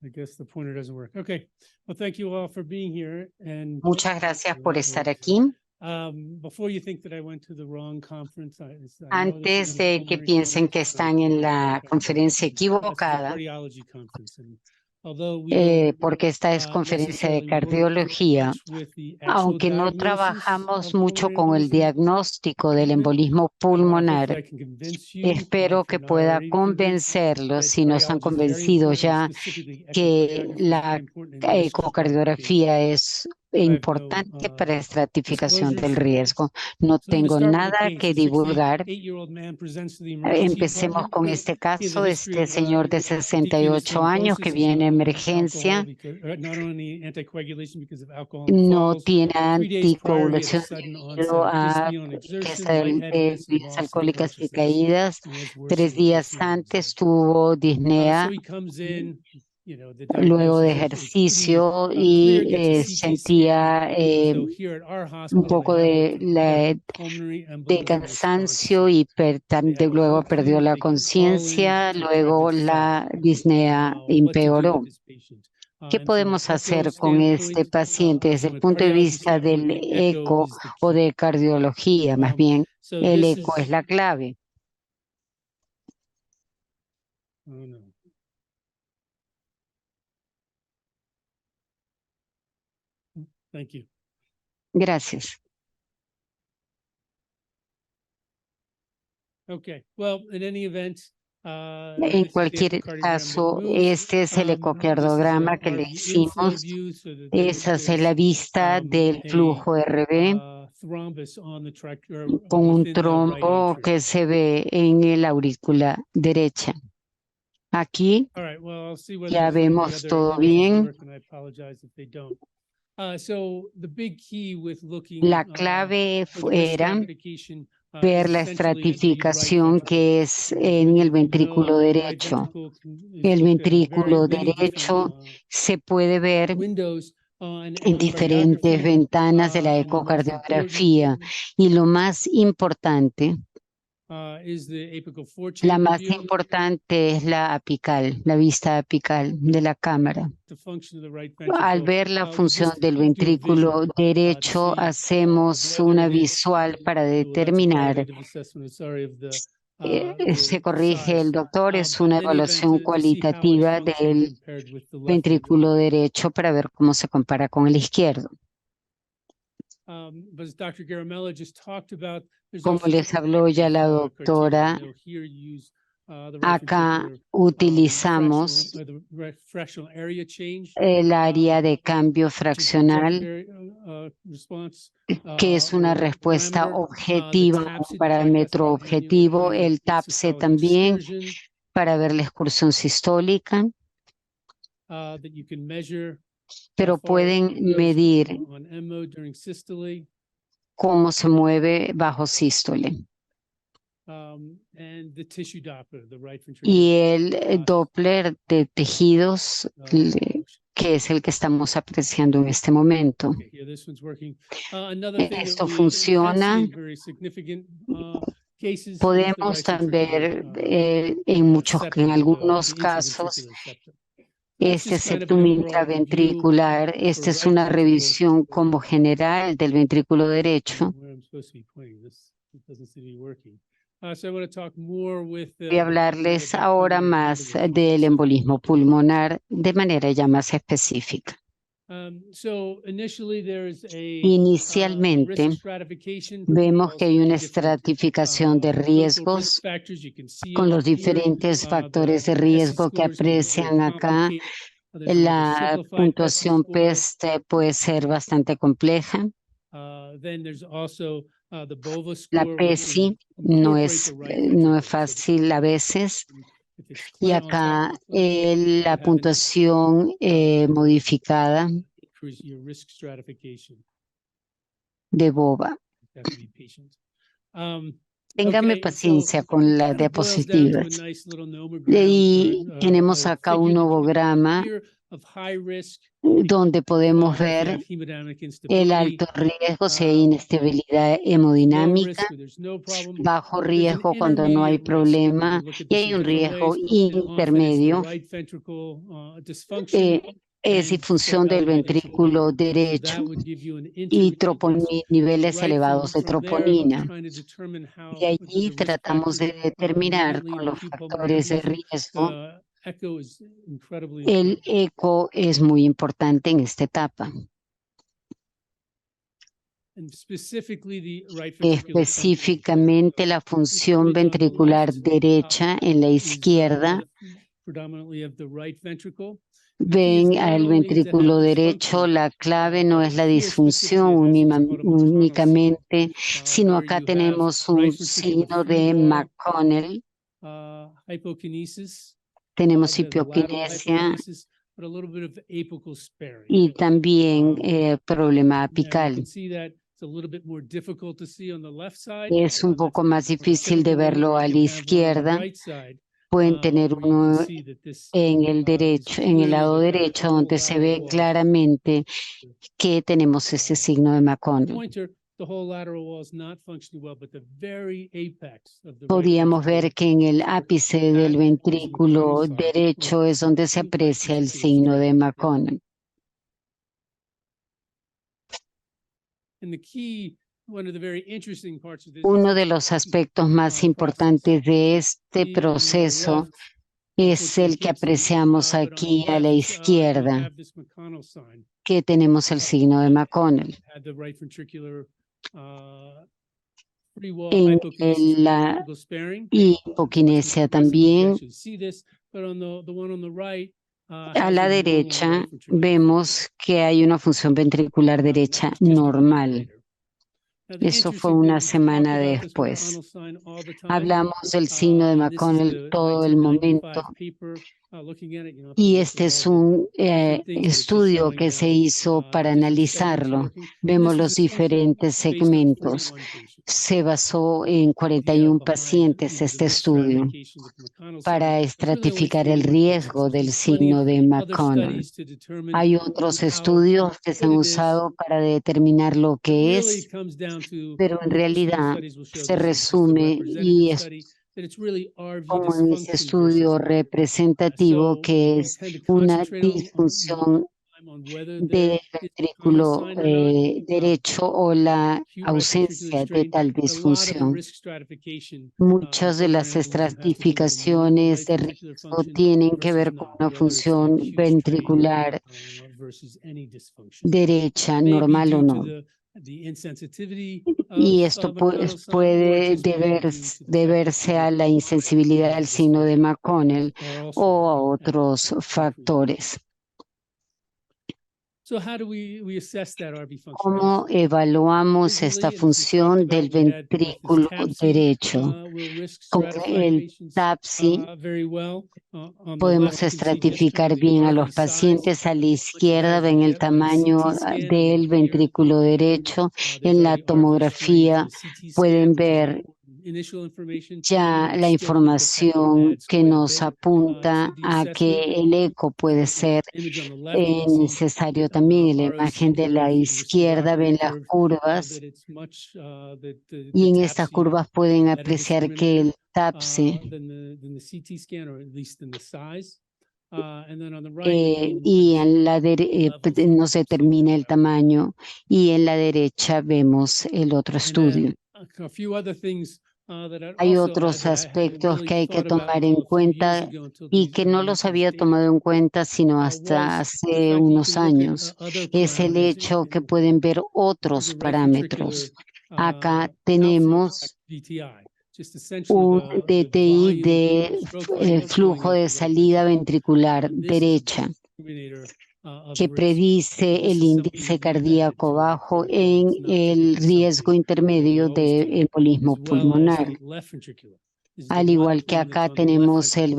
I guess the pointer doesn't work. Okay. Well, thank you all for being here. And Muchas gracias por estar aquí. before you think that I went to the wrong conference, I know this Antes isn't a de que pulmonary piensen que conference, están en la conferencia this is a equivocada, cardiology conference. And although we don't porque esta es conferencia de necessarily work cardiología, much with the actual aunque no diagnosis trabajamos of mucho pulmonary con el embolism, diagnóstico del embolismo hopefully pulmonar, I can convince you, espero if que you're not pueda already convinced, convencerlos, that si no están cardiology is very convencidos important, and ya, specifically que echocardiography is very la important in risk stratification. ecocardiografía es But I have importante para no estratificación del disclosures. riesgo. No So I'm going to tengo start with a nada case. que A divulgar. 68-year-old man presents to the emergency Empecemos department. con este He has a caso de history este of señor de 68 años que thrombosis, viene a alcohol, emergencia. not only anticoagulation because of alcohol and No falls. tiene 3 days prior, he had a anticoagulación sudden debido onset of a dyspnea on exertion, bebidas lightheadedness, and loss of alcohólicas y consciousness. caídas. And he has 3 worsening días dyspnea and antes anxiety. tuvo So disnea he comes in, the luego de diagnosis is pretty ejercicio clear. y Gets a CT scan. sentía So here at our un hospital, they poco have de, pulmonary de embolism response. cansancio y They have a luego whole perdió clinic la they can call in conciencia, to try to luego la decide disnea what to do with empeoró. this patient. ¿Qué And from an podemos echo hacer con este standpoint, paciente desde from el a punto de cardiology vista standpoint, del the echo eco is the o key. de cardiología? Más bien, So el this eco es is, la clave. oh no. Thank you. Gracias. Okay. Well, in any event, En this is the cualquier echocardiogram that caso, moves. este es el This is ecocardiograma que le RV inflow hicimos. view, so that Esa es la there's vista del a flujo RV thrombus on the con un within the right trombo atrium. que se ve en el aurícula derecha. Aquí All right, well, I'll see whether ya some of the vemos other todo images bien. work, and I apologize if they don't. So the big key with looking La clave for the risk era stratification ver is la essentially the right estratificación ventricle. que es As en many el of you know, ventrículo the right derecho. ventricle is El looked at in ventrículo many different derecho se puede ver windows on en diferentes echocardiography. ventanas de la And the most important ecocardiografía. Y lo más importante, is the apical four la chamber más view. importante es la apical, la vista apical de la cámara. The function of the right Al ventricle. ver la We función just del do a ventrículo visual, derecho, see hacemos whether una it is, visual para that's a determinar. qualitative assessment, sorry, of the Se corrige size. el doctor, es But una in any event, evaluación to see how it cualitativa functioned del compared with the left ventricle. ventrículo derecho para ver cómo se compara con el izquierdo. But as Dr. Garamella just talked about, there's Como also les habló ya la objective criteria. doctora, Here you use the right acá ventricular utilizamos the fractional area change, el área de cambio which is objective fraccional, response, que es una or respuesta parameter, the objetiva, un TAPSE to parámetro tricuspid objetivo, annular el TAPSE systolic también excursion, para ver la excursión sistólica, that you can measure pero pueden medir on M mode during systole, cómo se mueve bajo sístole. and the tissue Doppler, the right Y ventricular el Doppler de tejidos, motion. que es el que estamos apreciando en este momento. Okay, yeah, this one's working. Another thing that Esto we funciona. can see in very significant cases is the Podemos right ver ventricular en algunos the casos intraventricular septum. este Just kind of an septum overall review intraventricular. Esta for es right una ventricle. revisión como general del ventrículo derecho. Where I'm supposed to be pointing this, it doesn't seem to be working. So I want to talk more with Voy a hablarles ahora pulmonary más embolism del specifically. embolismo pulmonar de manera ya más específica. So initially there's a Inicialmente, risk stratification vemos que hay una different, estratificación de clinical riesgos risk factors. You can see con it los up here. diferentes factores de The PESI riesgo que scores can get very aprecian acá. complicated. There's a more La simplified PESI puntuación score. PEST puede ser bastante compleja. Then there's also the BOVA La score, which PESI no incorporate the right no ventricle. es fácil a veces. If it's Y clear on top acá of the plane, la puntuación modificada increase your risk stratification. de BOVA. You have to be patient. Téngame Okay, paciencia so con las kind of boils down to a diapositivas. nice little nomogram Y or tenemos a acá un figure that gives you an novograma idea of high risk donde podemos if you ver have hemodynamic el instability, alto riesgo si hay um, inestabilidad low hemodinámica, risk where there's no problem. bajo There's an riesgo cuando no hay intermediate risk, and we problema look at y this hay in un different riesgo ways, and often it's the intermedio. right ventricle dysfunction Es and disfunción del elevated ventrículo troponin. So derecho that would give you an y intermediate risk. So niveles right elevados de from there, troponina. trying to determine De how do allí the risk tratamos de factors determinar immediately con los impede pulmonary factores de embolism. riesgo. The echo is incredibly El important. eco es muy importante en esta etapa. And specifically the right ventricular function. Específicamente la función Image on the ventricular left, derecha en la is, izquierda. predominantly of the right ventricle. Ven al ventrículo derecho, la clave no es la disfunción únicamente, sino acá tenemos un signo de McConnell, Hypokinesis, tenemos the lateral hipoquinesia hypokinesis, but a little bit of apical sparing. y también problema Now, you apical. can see that it's a little bit more difficult to see on the left side. Es un poco más That's difícil de typical one, verlo or a you la can have one on the izquierda. right side, Pueden tener where you can uno see that this en el is derecho, en el clearly lado the derecho, donde se ve lateral walls. claramente que tenemos ese signo de McConnell. Pointer, the whole lateral wall is not functioning well, but the very apex of the right Podíamos ver ventricle, que en el ápice del ventrículo derecho es donde se aprecia el signo de McConnell. and the key, one of the very interesting parts of this Uno de los aspectos más importantes de este proceso es el que apreciamos aquí a la izquierda, que tenemos el signo de McConnell. En la hipoquinesia también. A la derecha vemos que hay una función ventricular derecha normal. Esto fue una semana después. Hablamos del signo de McConnell todo el momento. Y este es un estudio que se hizo para analizarlo. Vemos los diferentes segmentos. Se basó en 41 pacientes este estudio para estratificar el riesgo del signo de McConnell. Hay otros estudios que se han usado para determinar lo que es, pero en realidad se resume y es como en ese estudio representativo que es una disfunción del ventrículo derecho o la ausencia de tal disfunción. Muchas de las estratificaciones de riesgo tienen que ver con una función ventricular derecha, normal o no. Y esto puede deberse a la insensibilidad del signo de McConnell o a otros factores. ¿Cómo evaluamos esta función del ventrículo derecho? Con el TAPSI podemos estratificar bien a los pacientes. A la izquierda ven el tamaño del ventrículo derecho. En la tomografía pueden ver ya la información que nos apunta a que el eco puede ser necesario también. En la imagen de la izquierda ven las curvas y en estas curvas pueden apreciar que el TAPSI y en la nos determina el tamaño y en la derecha vemos el otro estudio. Hay otros aspectos que hay que tomar en cuenta y que no los había tomado en cuenta sino hasta hace unos años. Es el hecho que pueden ver otros parámetros. Acá tenemos un DTI de flujo de salida ventricular derecha que predice el índice cardíaco bajo en el riesgo intermedio de embolismo pulmonar. Al igual que acá tenemos el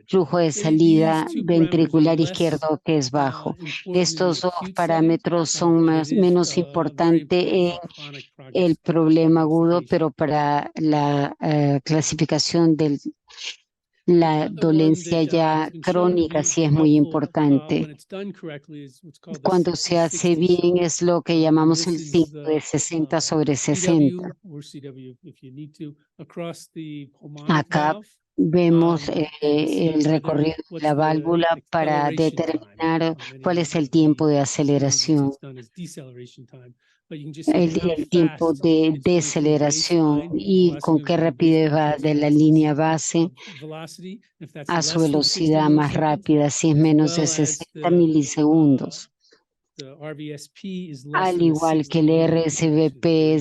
flujo de salida ventricular izquierdo que es bajo. Estos dos parámetros son menos importantes en el problema agudo, pero para la clasificación de la dolencia ya crónica sí es muy importante. Cuando se hace bien es lo que llamamos el signo de 60 sobre 60. Acá vemos el recorrido de la válvula para determinar cuál es el tiempo de aceleración. El tiempo de deceleración y con qué rapidez va de la línea base a su velocidad más rápida, si es menos de 60 milisegundos. Al igual que el RSVP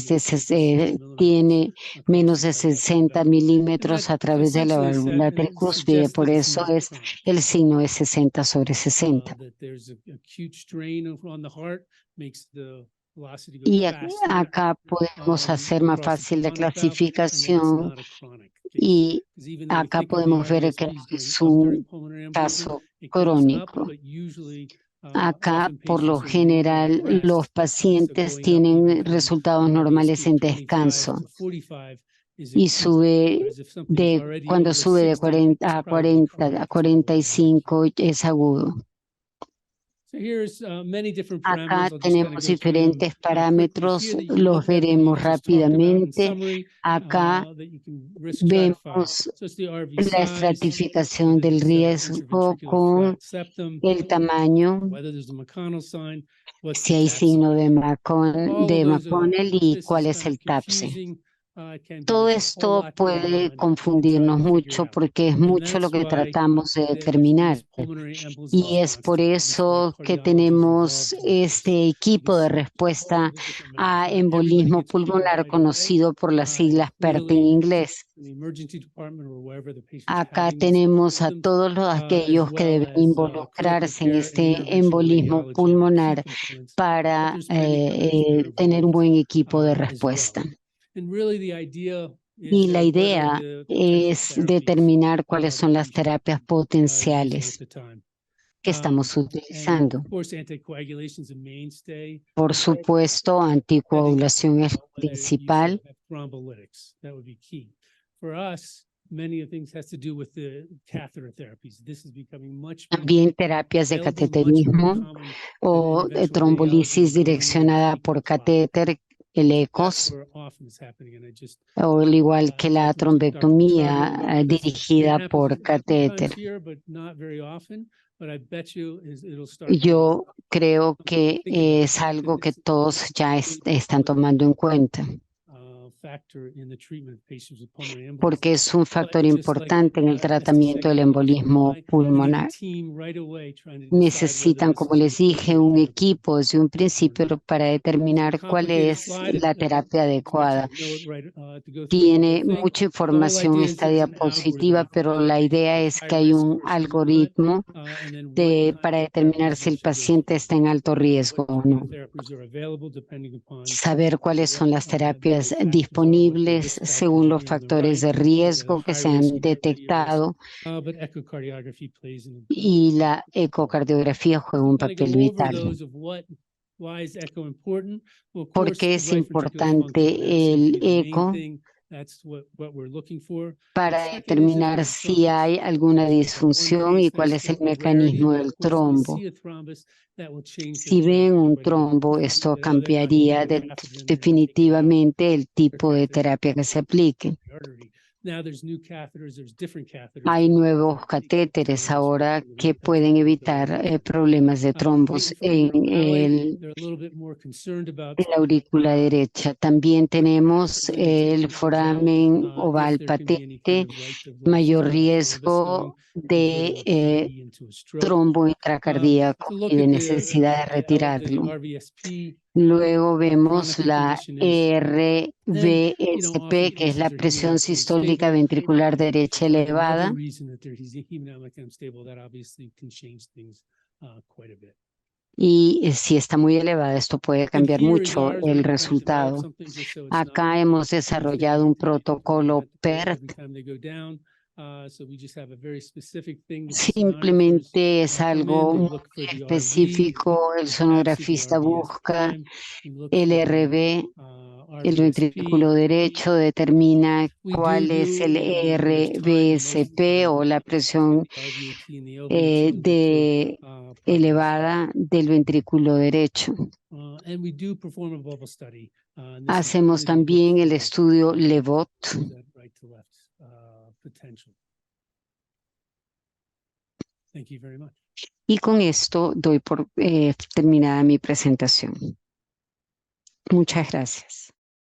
tiene menos de 60 milímetros a través de la válvula tricúspide, por eso es el signo de 60 sobre 60. Y acá podemos hacer más fácil la clasificación y acá podemos ver que es un caso crónico. Acá, por lo general, los pacientes tienen resultados normales en descanso y cuando sube de 40 a 40 a 45 es agudo. Acá tenemos diferentes parámetros, los veremos rápidamente. Acá vemos la estratificación del riesgo con el tamaño, si hay signo de McConnell y cuál es el TAPSE. Todo esto puede confundirnos mucho porque es mucho lo que tratamos de determinar. Y es por eso que tenemos este equipo de respuesta a embolismo pulmonar conocido por las siglas PERT en inglés. Acá tenemos a todos aquellos que deben involucrarse en este embolismo pulmonar para tener un buen equipo de respuesta. Y la idea es determinar cuáles son las terapias potenciales que estamos utilizando. Por supuesto, anticoagulación es principal. También terapias de cateterismo o trombolisis direccionada por catéter, el ECOS, o al igual que la trombectomía dirigida por catéter. Yo creo que es algo que todos ya están tomando en cuenta, porque es un factor importante en el tratamiento del embolismo pulmonar. Necesitan, como les dije, un equipo desde un principio para determinar cuál es la terapia adecuada. Tiene mucha información esta diapositiva, pero la idea es que hay un algoritmo para determinar si el paciente está en alto riesgo o no. Saber cuáles son las terapias disponibles según los factores de riesgo que se han detectado, y la ecocardiografía juega un papel vital. ¿Por qué es importante el eco? Para determinar si hay alguna disfunción y cuál es el mecanismo del trombo. Si ven un trombo, esto cambiaría definitivamente el tipo de terapia que se aplique. Hay nuevos catéteres ahora que pueden evitar problemas de trombos en la aurícula derecha. También tenemos el foramen oval patente, mayor riesgo de trombo intracardíaco y de necesidad de retirarlo. Luego vemos la RVSP, que es la presión sistólica ventricular derecha elevada. Y si está muy elevada, esto puede cambiar mucho el resultado. Acá hemos desarrollado un protocolo PERT Simplemente es algo muy específico. El sonografista busca el RV, el ventrículo derecho, determina cuál es el RVSP o la presión elevada del ventrículo derecho. Hacemos también el estudio LeVot. Y con esto doy por terminada mi presentación. Muchas gracias.